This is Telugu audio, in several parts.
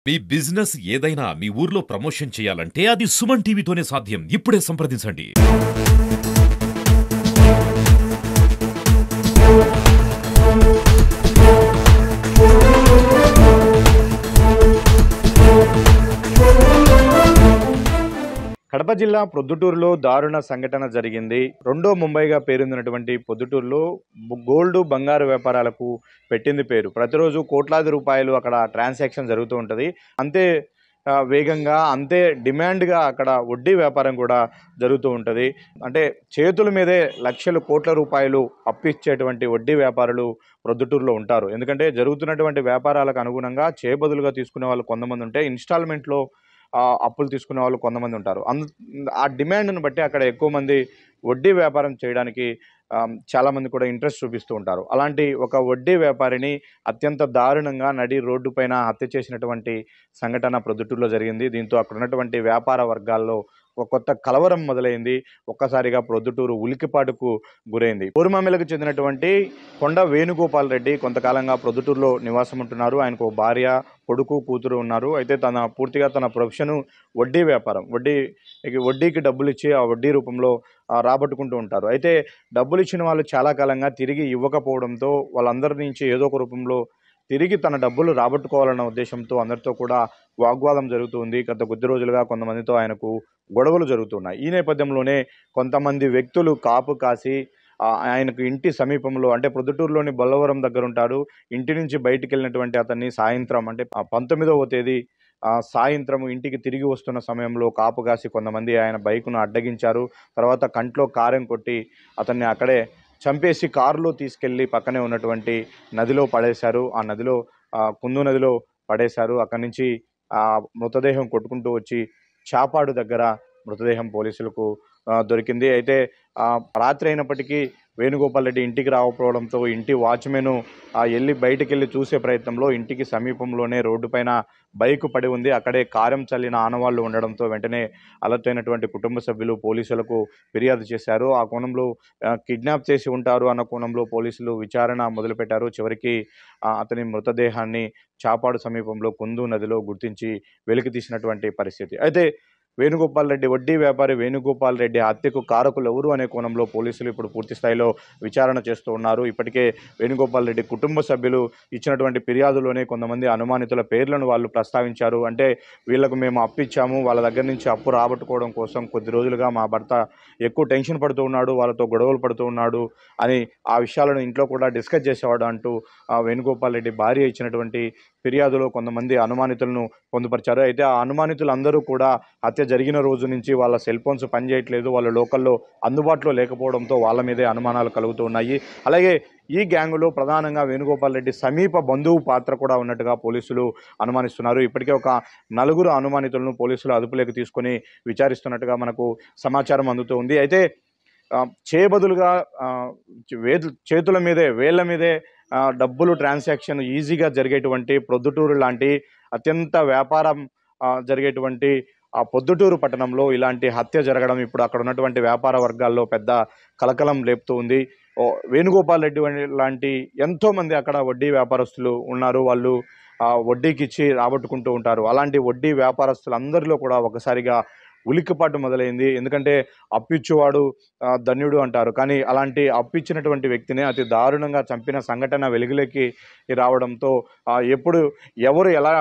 మీ బిజినెస్ ఏదైనా మీ ఊర్లో ప్రమోషన్ చేయాలంటే అది సుమన్ టీవీతోనే సాధ్యం. ఇప్పుడే సంప్రదించండి. కడప జిల్లా ప్రొద్దుటూరులో దారుణ సంఘటన జరిగింది. రెండో ముంబైగా పేరొందినటువంటి ప్రొద్దుటూరులో గోల్డ్, బంగారు వ్యాపారాలకు పెట్టింది పేరు. ప్రతిరోజు కోట్లాది రూపాయలు అక్కడ ట్రాన్సాక్షన్ జరుగుతూ ఉంటది. అంతే వేగంగా, అంతే డిమాండ్‌గా అక్కడ వడ్డీ వ్యాపారం కూడా జరుగుతూ ఉంటది. అంటే చేతుల మీదే లక్షలు, కోట్ల రూపాయలు అప్పిచ్చేటువంటి వడ్డీ వ్యాపారులు ప్రొద్దుటూరులో ఉంటారు. ఎందుకంటే జరుగుతున్నటువంటి వ్యాపారాలకు అనుగుణంగా చేయబదులుగా తీసుకునే వాళ్ళు కొంతమంది ఉంటే, ఇన్‌స్టాల్‌మెంట్‌లో అప్పులు తీసుకునే వాళ్ళు కొంతమంది ఉంటారు. ఆ డిమాండ్‌ని బట్టి అక్కడ ఎక్కువ మంది వడ్డీ వ్యాపారం చేయడానికి చాలామంది కూడా ఇంట్రెస్ట్ చూపిస్తూ ఉంటారు. అలాంటి ఒక వడ్డీ వ్యాపారిని అత్యంత దారుణంగా నడి రోడ్డు పైన హత్య చేసినటువంటి సంఘటన ప్రొద్దుటూరులో జరిగింది. దీంతో అక్కడున్నటువంటి వ్యాపార వర్గాల్లో ఒక కొత్త కలవరం మొదలైంది. ఒక్కసారిగా ప్రొద్దుటూరు ఉలికిపాటుకు గురైంది. పూర్వమామిలకు చెందినటువంటి కొండ వేణుగోపాల్ రెడ్డి కొంతకాలంగా ప్రొద్దుటూరులో నివాసం ఉంటున్నారు. ఆయనకు భార్య, కొడుకు, కూతురు ఉన్నారు. అయితే పూర్తిగా తన ప్రొఫెషను వడ్డీ వ్యాపారం. వడ్డీకి డబ్బులిచ్చి ఆ వడ్డీ రూపంలో రాబట్టుకుంటూ ఉంటారు. అయితే డబ్బులిచ్చిన వాళ్ళు చాలా కాలంగా తిరిగి ఇవ్వకపోవడంతో వాళ్ళందరి నుంచి ఏదో ఒక రూపంలో తిరిగి తన డబ్బులు రాబట్టుకోవాలన్న ఉద్దేశంతో అందరితో కూడా వాగ్వాదం జరుగుతుంది. గత కొద్ది రోజులుగా కొంతమందితో ఆయనకు గొడవలు జరుగుతున్నాయి. ఈ నేపథ్యంలోనే కొంతమంది వ్యక్తులు కాపు కాసి ఆయనకు ఇంటి సమీపంలో, అంటే ప్రొద్దుటూరులోని బొల్లవరం దగ్గర ఉంటాడు. ఇంటి నుంచి బయటికెళ్ళినటువంటి అతన్ని సాయంత్రం, అంటే 19వ తేదీ సాయంత్రం ఇంటికి తిరిగి వస్తున్న సమయంలో కాపు కాసి కొంతమంది ఆయన బైకును అడ్డగించారు. తర్వాత కంట్లో కారం కొట్టి అతన్ని అక్కడే చంపేసి కారులో తీసుకెళ్లి పక్కనే ఉన్నటువంటి నదిలో పడేశారు. ఆ నదిలో కుందు నదిలో పడేశారు. అక్కడి నుంచి మృతదేహం కొట్టుకుంటూ వచ్చి చాపాడు దగ్గర మృతదేహం పోలీసులకు దొరికింది. అయితే రాత్రి అయినప్పటికీ వేణుగోపాల్ రెడ్డి ఇంటికి రాకపోవడంతో ఇంటి వాచ్మెన్ వెళ్ళి బయటికెళ్ళి చూసే ప్రయత్నంలో ఇంటికి సమీపంలోనే రోడ్డు పైన బైకు పడి ఉంది. అక్కడే కారం చల్లిన ఆనవాళ్లు ఉండడంతో వెంటనే అలర్ట్ అయినటువంటి కుటుంబ సభ్యులు పోలీసులకు ఫిర్యాదు చేశారు. ఆ కోణంలో కిడ్నాప్ చేసి ఉంటారు అన్న కోణంలో పోలీసులు విచారణ మొదలుపెట్టారు. చివరికి అతని మృతదేహాన్ని చాపాడు సమీపంలో కుందు నదిలో గుర్తించి వెలికి తీసినటువంటి పరిస్థితి. అయితే వేణుగోపాల్ రెడ్డి, వడ్డీ వ్యాపారి వేణుగోపాల్ రెడ్డి హత్యకు కారకులు ఎవరు అనే కోణంలో పోలీసులు ఇప్పుడు పూర్తి స్థాయిలో విచారణ చేస్తూ ఉన్నారు. ఇప్పటికే వేణుగోపాల్ రెడ్డి కుటుంబ సభ్యులు ఇచ్చినటువంటి ఫిర్యాదులోనే కొంతమంది అనుమానితుల పేర్లను వాళ్ళు ప్రస్తావించారు. అంటే వీళ్లకు మేము అప్పిచ్చాము, వాళ్ళ దగ్గర నుంచి అప్పు రాబట్టుకోవడం కోసం కొద్ది రోజులుగా మా భర్త ఎక్కువ టెన్షన్ పడుతూ ఉన్నాడు, వాళ్ళతో గొడవలు పడుతూ ఉన్నాడు అని ఆ విషయాలను ఇంట్లో కూడా డిస్కస్ చేసేవాడు అంటూ వేణుగోపాల్ రెడ్డి భార్య ఇచ్చినటువంటి ఫిర్యాదులో కొంతమంది అనుమానితులను పొందుపరిచారు. అయితే ఆ అనుమానితులందరూ కూడా హత్య జరిగిన రోజు నుంచి వాళ్ళ సెల్ ఫోన్స్ పనిచేయట్లేదు, వాళ్ళు లోకల్లో అందుబాటులో లేకపోవడంతో వాళ్ళ మీదే అనుమానాలు కలుగుతూ ఉన్నాయి. అలాగే ఈ గ్యాంగులో ప్రధానంగా వేణుగోపాల్ రెడ్డి సమీప బంధువు పాత్ర కూడా ఉన్నట్టుగా పోలీసులు అనుమానిస్తున్నారు. ఇప్పటికే ఒక 4 అనుమానితులను పోలీసులు అదుపులోకి తీసుకొని విచారిస్తున్నట్టుగా మనకు సమాచారం అందుతూ ఉంది. అయితే చేయబదులుగా చేతుల మీదే, వేళ్ల మీదే డబ్బులు ట్రాన్సాక్షన్ ఈజీగా జరిగేటువంటి ప్రొద్దుటూరు లాంటి అత్యంత వ్యాపారం జరిగేటువంటి ఆ పొద్దుటూరు పట్టణంలో ఇలాంటి హత్య జరగడం ఇప్పుడు అక్కడ ఉన్నటువంటి వ్యాపార వర్గాల్లో పెద్ద కలకలం లేపుతూ ఉంది. వేణుగోపాల్ రెడ్డి లాంటి ఎంతోమంది అక్కడ వడ్డీ వ్యాపారస్తులు ఉన్నారు. వాళ్ళు వడ్డీకి ఇచ్చి రాబట్టుకుంటూ ఉంటారు. అలాంటి వడ్డీ వ్యాపారస్తులందరిలో కూడా ఒకసారిగా ఉలిక్కిపాటు మొదలైంది. ఎందుకంటే అప్పిచ్చువాడు ధన్యుడు అంటారు. కానీ అలాంటి అప్పిచ్చినటువంటి వ్యక్తిని అతి దారుణంగా చంపిన సంఘటన వెలుగులోకి రావడంతో ఎప్పుడు ఎవరు ఎలా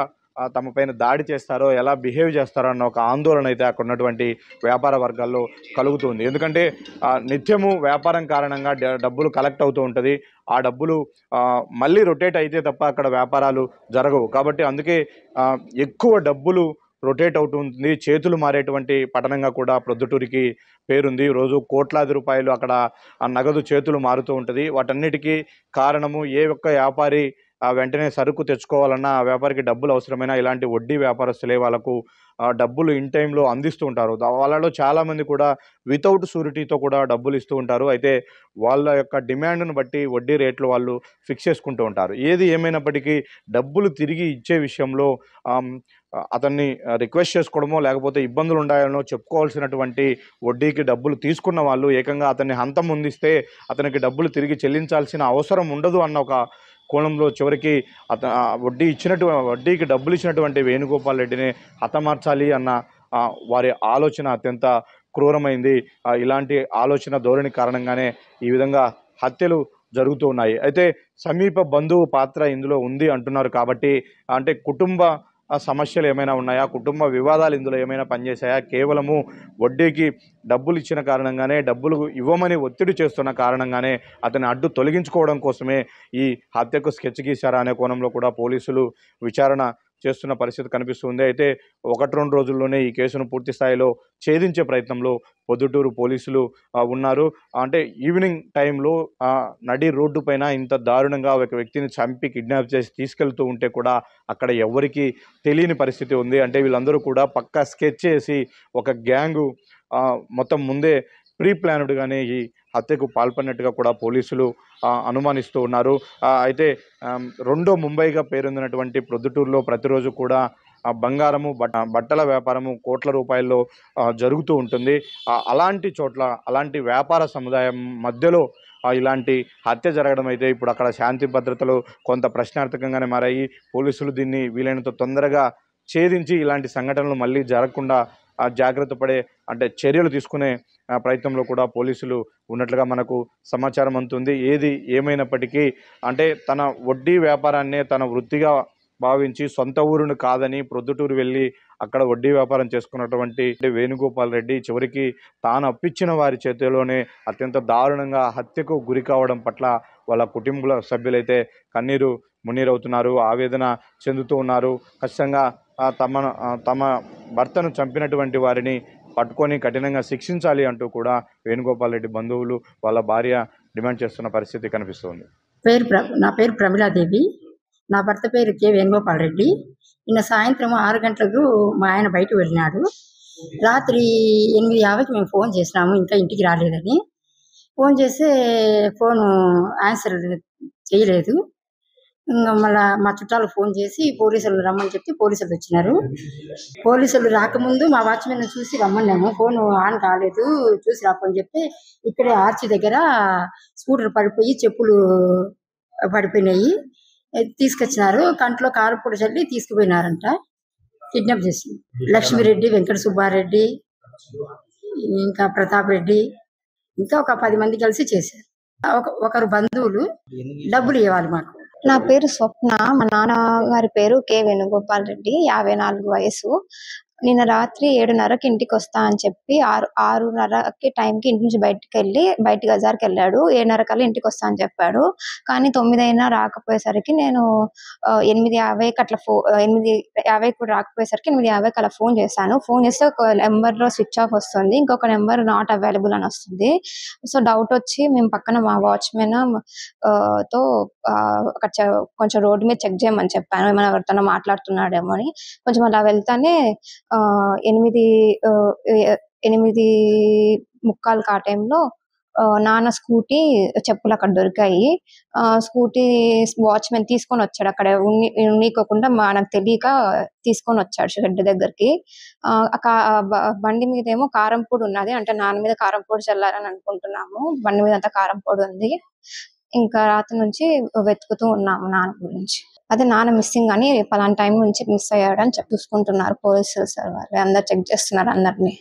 తమ పైన దాడి చేస్తారో, ఎలా బిహేవ్ చేస్తారో అన్న ఒక ఆందోళన అయితే అక్కడ ఉన్నటువంటి వ్యాపార వర్గాల్లో కలుగుతుంది. ఎందుకంటే నిత్యము వ్యాపారం కారణంగా డబ్బులు కలెక్ట్ అవుతూ ఉంటుంది. ఆ డబ్బులు మళ్ళీ రొటేట్ అయితే తప్ప అక్కడ వ్యాపారాలు జరగవు. కాబట్టి అందుకే ఎక్కువ డబ్బులు రొటేట్ అవుతుంది. చేతులు మారేటువంటి పట్టణంగా కూడా ప్రొద్దుటూరికి పేరుంది. రోజు కోట్లాది రూపాయలు అక్కడ నగదు చేతులు మారుతూ ఉంటుంది. వాటన్నిటికీ కారణము ఏ ఒక్క వ్యాపారి వెంటనే సరుకు తెచ్చుకోవాలన్నా ఆ వ్యాపారికి డబ్బులు అవసరమైన ఇలాంటి వడ్డీ వ్యాపారస్తులే వాళ్ళకు డబ్బులు ఇన్ టైంలో అందిస్తూ ఉంటారు. వాళ్ళలో చాలామంది కూడా వితౌట్ షూరిటీతో కూడా డబ్బులు ఇస్తూ ఉంటారు. అయితే వాళ్ళ యొక్క డిమాండ్ను బట్టి వడ్డీ రేట్లు వాళ్ళు ఫిక్స్ చేసుకుంటూ ఉంటారు. ఏది ఏమైనప్పటికీ డబ్బులు తిరిగి ఇచ్చే విషయంలో అతన్ని రిక్వెస్ట్ చేసుకోవడమో లేకపోతే ఇబ్బందులు ఉన్నాయనో చెప్పుకోవాల్సినటువంటి వడ్డీకి డబ్బులు తీసుకున్న వాళ్ళు ఏకంగా అతన్ని హంతం ముందిస్తే అతనికి డబ్బులు తిరిగి చెల్లించాల్సిన అవసరం ఉండదు అన్న ఒక కోణంలో చివరికి వడ్డీకి డబ్బులు ఇచ్చినటువంటి వేణుగోపాల్ రెడ్డిని హతమార్చాలి అన్న వారి ఆలోచన అత్యంత క్రూరమైంది. ఇలాంటి ఆలోచన ధోరణి కారణంగానే ఈ విధంగా హత్యలు జరుగుతూ ఉన్నాయి. అయితే సమీప బంధువు పాత్ర ఇందులో ఉంది అంటున్నారు కాబట్టి, అంటే కుటుంబ సమస్యలు ఏమైనా ఉన్నాయా, కుటుంబ వివాదాలు ఇందులో ఏమైనా పనిచేశాయా, కేవలము వడ్డీకి డబ్బులు ఇచ్చిన కారణంగానే, డబ్బులు ఇవ్వమని ఒత్తిడి చేస్తున్న కారణంగానే అతని అడ్డు తొలగించుకోవడం కోసమే ఈ హత్యకు స్కెచ్ గీశారా అనే కోణంలో కూడా పోలీసులు విచారణ చేస్తున్న పరిస్థితి కనిపిస్తుంది. అయితే 1-2 రోజుల్లోనే ఈ కేసును పూర్తి స్థాయిలో ఛేదించే ప్రయత్నంలో పొద్దుటూరు పోలీసులు ఉన్నారు. అంటే ఈవినింగ్ టైంలో నడి రోడ్డు పైన ఇంత దారుణంగా ఒక వ్యక్తిని చంపి కిడ్నాప్ చేసి తీసుకెళ్తూ ఉంటే కూడా అక్కడ ఎవరికీ తెలియని పరిస్థితి ఉంది. అంటే వీళ్ళందరూ కూడా పక్కా స్కెచ్ చేసి ఒక గ్యాంగు మొత్తం ముందే ప్రీ ప్లాన్డ్గానే ఈ హత్యకు పాల్పడినట్టుగా కూడా పోలీసులు అనుమానిస్తూ ఉన్నారు. అయితే రెండో ముంబైగా పేరొందినటువంటి ప్రొద్దుటూరులో ప్రతిరోజు కూడా బంగారము బట్టల వ్యాపారము కోట్ల రూపాయల్లో జరుగుతూ ఉంటుంది. అలాంటి చోట్ల అలాంటి వ్యాపార సముదాయం మధ్యలో ఇలాంటి హత్య జరగడం అయితే ఇప్పుడు అక్కడ శాంతి భద్రతలు కొంత ప్రశ్నార్థకంగానే మారాయి. పోలీసులు దీన్ని వీలైనంత తొందరగా ఛేదించి ఇలాంటి సంఘటనలు మళ్ళీ జరగకుండా జాగ్రత్త పడే చర్యలు తీసుకునే ప్రయత్నంలో కూడా పోలీసులు ఉన్నట్లుగా మనకు సమాచారం అందుతుంది. ఏది ఏమైనప్పటికీ తన వడ్డీ వ్యాపారాన్నే తన వృత్తిగా భావించి సొంత ఊరును కాదని ప్రొద్దుటూరు వెళ్ళి అక్కడ వడ్డీ వ్యాపారం చేసుకున్నటువంటి వేణుగోపాల్ రెడ్డి చివరికి తాను అప్పించిన వారి చేతిలోనే అత్యంత దారుణంగా హత్యకు గురి కావడం పట్ల వాళ్ళ కుటుంబ సభ్యులైతే కన్నీరు మున్నీరవుతున్నారు, ఆవేదన చెందుతూ ఉన్నారు. ఖచ్చితంగా తమ భర్తను చంపినటువంటి వారిని పట్టుకొని కఠినంగా శిక్షించాలి అంటూ కూడా వేణుగోపాల్ రెడ్డి బంధువులు వాళ్ళ భార్య డిమాండ్ చేస్తున్న పరిస్థితి కనిపిస్తుంది. నా పేరు ప్రమిళాదేవి. నా భర్త పేరు కె వేణుగోపాల్ రెడ్డి. నిన్న సాయంత్రం 6 గంటలకు మా ఆయన బయటకు వెళ్ళినాడు. రాత్రి 8:50కి మేము ఫోన్ చేసినాము, ఇంకా ఇంటికి రాలేదని. ఫోన్ చేస్తే ఫోను ఆన్సర్ చేయలేదు. ఇంకా మళ్ళీ మా చుట్టాలకు ఫోన్ చేసి పోలీసులు రమ్మని చెప్పి పోలీసులు వచ్చినారు. పోలీసులు రాకముందు మా వాచ్మెన్ చూసి రమ్మన్నాము. ఫోన్ ఆన్ కాలేదు, చూసి రాపని చెప్తే ఇక్కడే ఆర్చి దగ్గర స్కూటర్ పడిపోయి చెప్పులు పడిపోయినాయి, తీసుకొచ్చినారు. కంట్లో కారపొడి చల్లి తీసుకుపోయినారంట. కిడ్నాప్ చేసి లక్ష్మిరెడ్డి, వెంకట సుబ్బారెడ్డి, ఇంకా ప్రతాప్ రెడ్డి, ఇంకా ఒక 10 మంది కలిసి చేశారు. ఒకరు బంధువులు డబ్బులు ఇవ్వాలి మాకు. నా పేరు స్వప్న. మా నాన్న గారి పేరు కె వేణుగోపాల్ రెడ్డి, 54 వయసు. నిన్న రాత్రి 7:30కి ఇంటికి వస్తా అని చెప్పి 6:30కి టైంకి ఇంటి నుంచి బయట బజార్కి వెళ్ళాడు. 7:30 కల్లా ఇంటికి వస్తా అని చెప్పాడు. కానీ 9 అయినా రాకపోయేసరికి నేను 8:50కి అట్లా 8:50 కూడా రాకపోయేసరికి 8:50కి అలా ఫోన్ చేశాను. ఫోన్ చేస్తే ఒక నెంబర్లో స్విచ్ ఆఫ్ వస్తుంది, ఇంకొక నెంబర్ నాట్ అవైలబుల్ అని వస్తుంది. సో డౌట్ వచ్చి మేము పక్కన మా వాచ్మెన్ తో కొంచెం రోడ్డు మీద చెక్ చేయమని చెప్పాను, ఏమైనా ఎవరితోనో మాట్లాడుతున్నాడేమో అని. కొంచెం అలా వెళ్తానే 8:45 ఆ టైంలో నాన్న స్కూటీ చెప్పులు అక్కడ దొరికాయి. స్కూటీ వాచ్మెన్ తీసుకొని వచ్చాడు, అక్కడ ఉన్నీకోకుండా మనకు తెలియక తీసుకొని వచ్చాడు షెడ్ దగ్గరికి. బండి మీద ఏమో కారం పొడి ఉన్నది, నాన్న మీద కారం పొడి చల్లారని అనుకుంటున్నాము. బండి మీద అంతా కారం పొడి ఉంది. ఇంకా రాత్రి నుంచి వెతుకుతూ ఉన్నాము నాన్న గురించి. అదే నాన్న మిస్సింగ్ అని పలానా టైం నుంచి మిస్ అయ్యాడని చూసుకుంటున్నారు పోలీసులు. సార్ వాళ్ళు అందరు చెక్ చేస్తున్నారు అందరినీ.